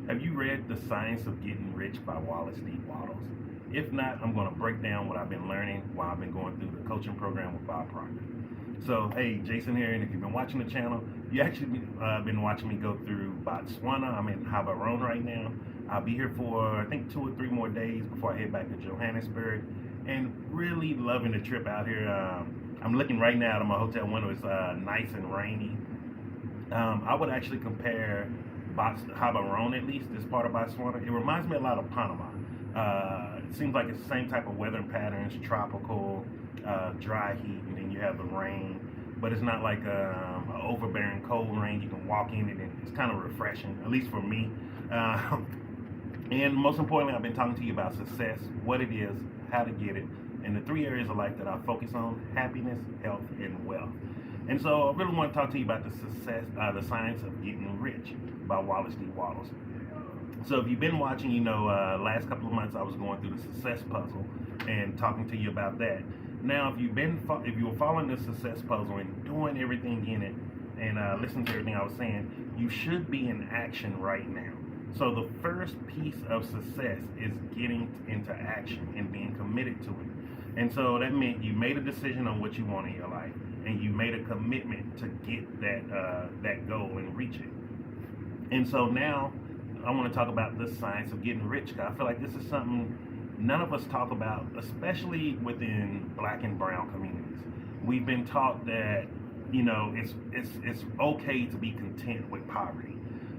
Have you read The Science of Getting Rich by Wallace D. Wattles? If not, I'm going to break down what I've been learning while I've been going through the coaching program with Bob Proctor. So, hey, Jason here, and if you've been watching the channel, you actually been watching me go through Botswana. I'm in Gaborone right now. I'll be here for, I think, 2 or 3 more days before I head back to Johannesburg, and really loving the trip out here. I'm looking right now out of my hotel window. It's nice and rainy. I would actually compare Gaborone, at least this part of Botswana. It reminds me a lot of Panama. It seems like it's the same type of weather patterns, tropical, dry heat, and then you have the rain. But it's not like an overbearing cold rain. You can walk in it, and it's kind of refreshing, at least for me. And most importantly, I've been talking to you about success, what it is, how to get it, and the 3 areas of life that I focus on: happiness, health, and wealth. And so I really want to talk to you about the Science of Getting Rich by Wallace D. Wattles. So if you've been watching, you know, last couple of months I was going through the success puzzle and talking to you about that. Now, if you were following the success puzzle and doing everything in it and listening to everything I was saying, you should be in action right now. So the first piece of success is getting into action and being committed to it. And so that meant you made a decision on what you want in your life, and you made a commitment to get that goal and reach it. And so now I want to talk about the science of getting rich. I feel like this is something none of us talk about, especially within Black and brown communities. We've been taught that, you know, it's okay to be content with poverty.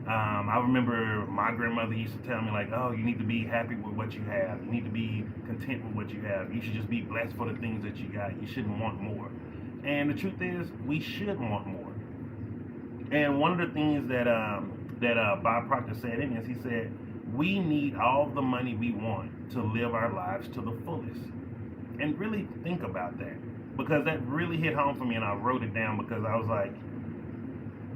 I remember my grandmother used to tell me, like, oh, you need to be happy with what you have. You need to be content with what you have. You should just be blessed for the things that you got. You shouldn't want more. And the truth is, we should want more. And one of the things that Bob Proctor said in this, he said, we need all the money we want to live our lives to the fullest. And really think about that, because that really hit home for me, and I wrote it down because I was like,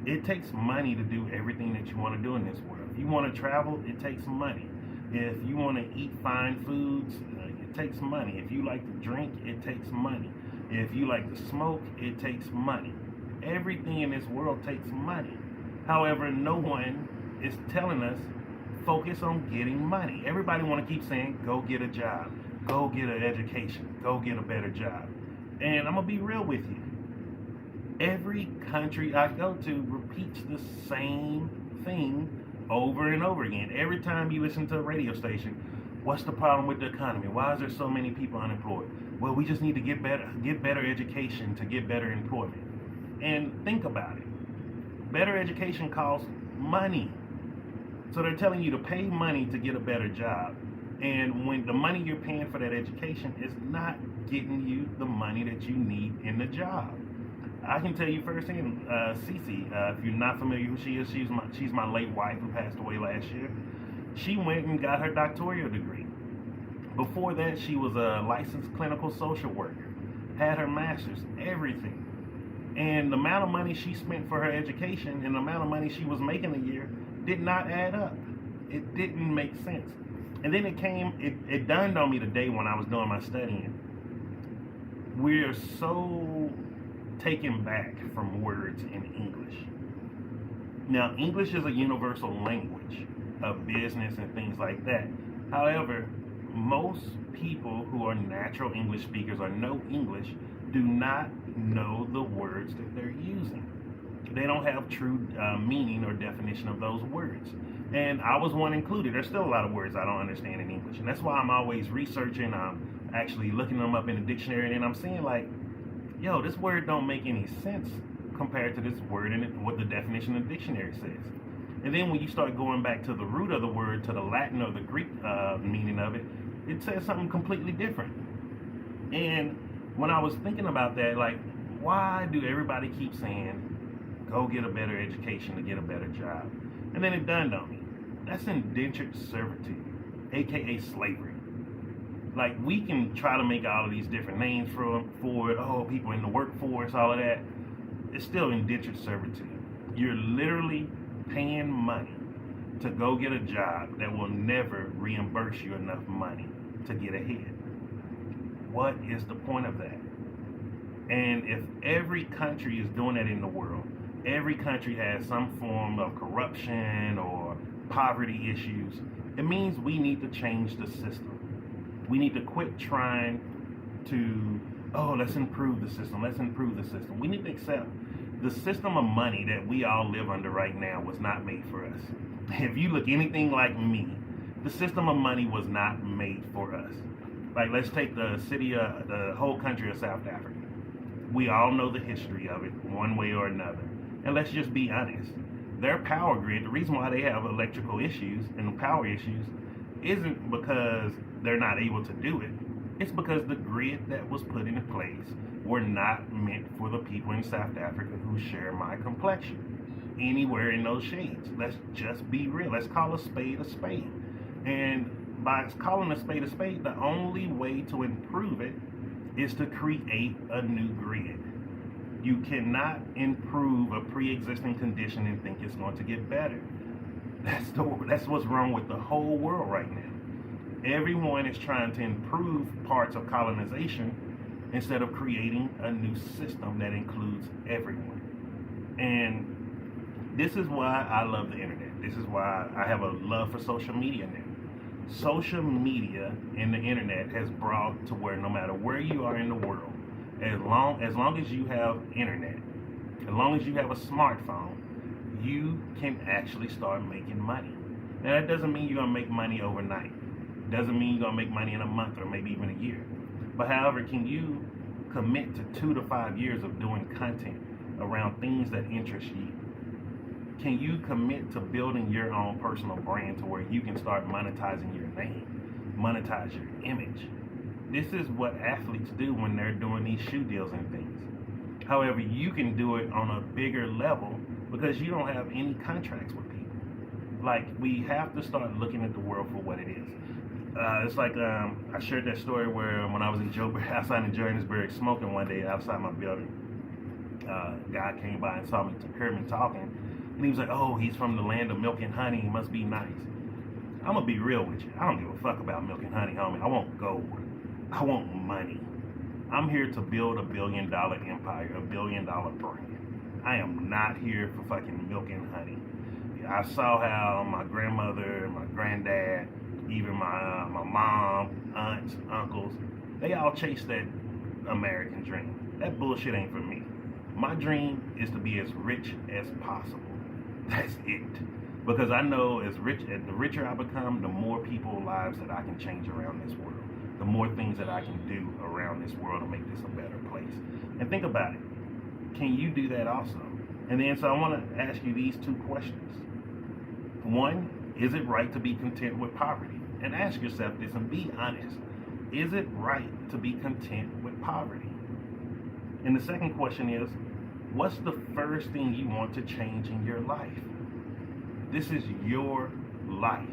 it takes money to do everything that you want to do in this world. If you want to travel, it takes money. If you want to eat fine foods, it takes money. If you like to drink, it takes money. If you like to smoke, it takes money. Everything in this world takes money. However, no one is telling us focus on getting money. Everybody want to keep saying, go get a job, go get an education, go get a better job. And I'm going to be real with you. Every country I go to repeats the same thing over and over again. Every time you listen to a radio station, what's the problem with the economy? Why is there so many people unemployed? Well, we just need to get better education to get better employment. And think about it. Better education costs money. So they're telling you to pay money to get a better job. And when the money you're paying for that education is not getting you the money that you need in the job. I can tell you firsthand, Cece, if you're not familiar who she is, she's my late wife who passed away last year. She went and got her doctoral degree. Before that, she was a licensed clinical social worker, had her master's, everything. And the amount of money she spent for her education and the amount of money she was making a year did not add up. It didn't make sense. And then it dawned on me today when I was doing my studying. We're so taken back from words in English. Now, English is a universal language of business and things like that. However, most people who are natural English speakers or know English do not know the words that they're using. They don't have true meaning or definition of those words. And I was one included. There's still a lot of words I don't understand in English. And that's why I'm always researching. I'm actually looking them up in the dictionary, and I'm seeing, like, yo, this word don't make any sense compared to this word and what the definition of the dictionary says. And then when you start going back to the root of the word, to the Latin or the Greek meaning of it, it says something completely different. And when I was thinking about that, like, why do everybody keep saying, go get a better education to get a better job? And then it dawned on me, that's indentured servitude, aka slavery. Like, we can try to make all of these different names for it, oh, people in the workforce, all of that. It's still indentured servitude. You're literally paying money to go get a job that will never reimburse you enough money to get ahead. What is the point of that? And if every country is doing that in the world, Every country has some form of corruption or poverty issues. It means we need to change the system. We need to quit trying to, oh, let's improve the system. Let's improve the system. We need to accept the system of money that we all live under right now was not made for us. If you look anything like me, the system of money was not made for us. Like, let's take the whole country of South Africa. We all know the history of it one way or another. And let's just be honest. Their power grid, the reason why they have electrical issues and power issues isn't because they're not able to do it. It's because the grid that was put into place were not meant for the people in South Africa who share my complexion. Anywhere in those shades. Let's just be real. Let's call a spade a spade. And by calling a spade, the only way to improve it is to create a new grid. You cannot improve a pre-existing condition and think it's going to get better. That's what's wrong with the whole world right now. Everyone is trying to improve parts of colonization instead of creating a new system that includes everyone. And this is why I love the internet. This is why I have a love for social media now. Social media and the internet has brought to where no matter where you are in the world, as long as you have internet, as long as you have a smartphone, you can actually start making money. Now that doesn't mean you're gonna make money overnight. It doesn't mean you're gonna make money in a month or maybe even a year. But however, can you commit to 2 to 5 years of doing content around things that interest you? Can you commit to building your own personal brand to where you can start monetizing your name, monetize your image? This is what athletes do when they're doing these shoe deals and things. However, you can do it on a bigger level because you don't have any contracts with people. Like, we have to start looking at the world for what it is. It's like I shared that story where when I was outside in Johannesburg smoking one day outside my building, a guy came by and heard me talking. And he was like, oh, he's from the land of milk and honey. He must be nice. I'm going to be real with you. I don't give a fuck about milk and honey, homie. I want gold. I want money. I'm here to build $1 billion empire, $1 billion brand. I am not here for fucking milk and honey. I saw how my grandmother, my granddad, even my mom, aunts, uncles, they all chase that American dream. That bullshit ain't for me. My dream is to be as rich as possible. That's it. Because I know the richer I become, the more people's lives that I can change around this world. The more things that I can do around this world to make this a better place. And think about it. Can you do that also? And then, so I want to ask you these 2 questions. One, is it right to be content with poverty? And ask yourself this and be honest. Is it right to be content with poverty? And the second question is, what's the first thing you want to change in your life? This is your life.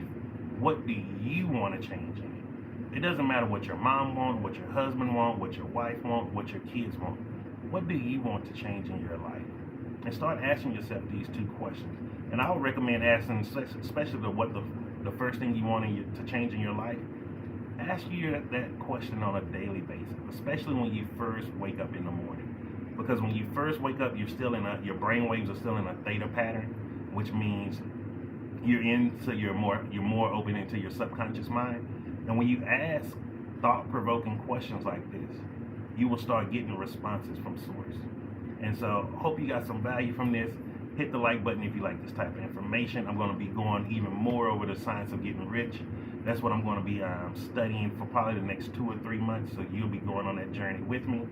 What do you want to change in it? It doesn't matter what your mom wants, what your husband wants, what your wife wants, what your kids want. What do you want to change in your life? And start asking yourself these 2 questions. And I would recommend asking, especially the first thing you want to change in your life, ask you that question on a daily basis, especially when you first wake up in the morning. Because when you first wake up, your brain waves are still in a theta pattern, which means you're more open into your subconscious mind. And when you ask thought-provoking questions like this, you will start getting responses from source. And so, hope you got some value from this. Hit the like button if you like this type of information. I'm going to be going even more over the science of getting rich. That's what I'm going to be studying for probably the next 2 or 3 months. So you'll be going on that journey with me.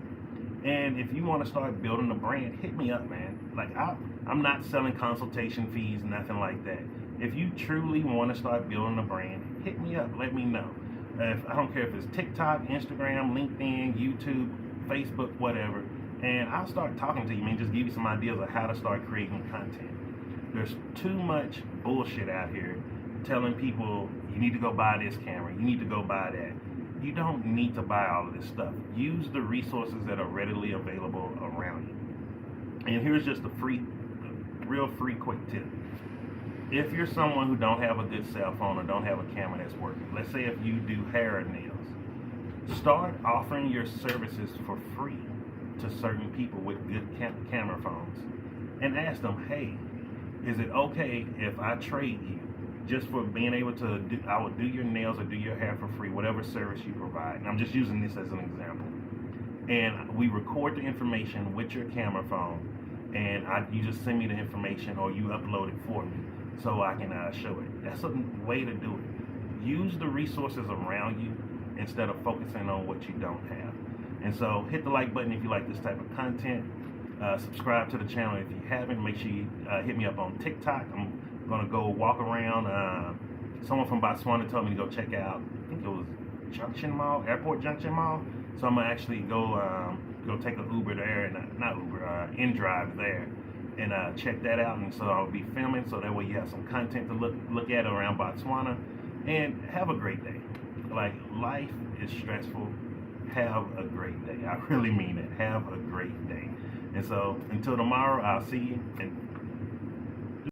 And if you want to start building a brand, hit me up, man. Like, I'm not selling consultation fees, nothing like that. If you truly want to start building a brand, hit me up. Let me know. I don't care if it's TikTok, Instagram, LinkedIn, YouTube, Facebook, whatever. And I'll start talking to you, man. Just give you some ideas of how to start creating content. There's too much bullshit out here telling people you need to go buy this camera, you need to go buy that. You don't need to buy all of this stuff. Use the resources that are readily available around you. And here's just a real free quick tip. If you're someone who don't have a good cell phone or don't have a camera that's working, let's say if you do hair or nails, start offering your services for free to certain people with good camera phones. and ask them, hey, is it okay if I trade you just for being able to do, I would do your nails or do your hair for free, whatever service you provide. And I'm just using this as an example. And we record the information with your camera phone, and you just send me the information or you upload it for me so I can show it. That's a way to do it. Use the resources around you instead of focusing on what you don't have. And so hit the like button if you like this type of content. Subscribe to the channel if you haven't. Make sure you hit me up on TikTok. I'm going to go walk around. Someone from Botswana told me to go check out, I think it was Junction Mall, Airport Junction Mall. So I'm gonna actually go take an Uber there, and not Uber, InDrive there, and check that out. And so I'll be filming, so that way you have some content to look at around Botswana. And have a great day. Like, life is stressful. Have a great day. I really mean it. Have a great day. And so until tomorrow, I'll see you. And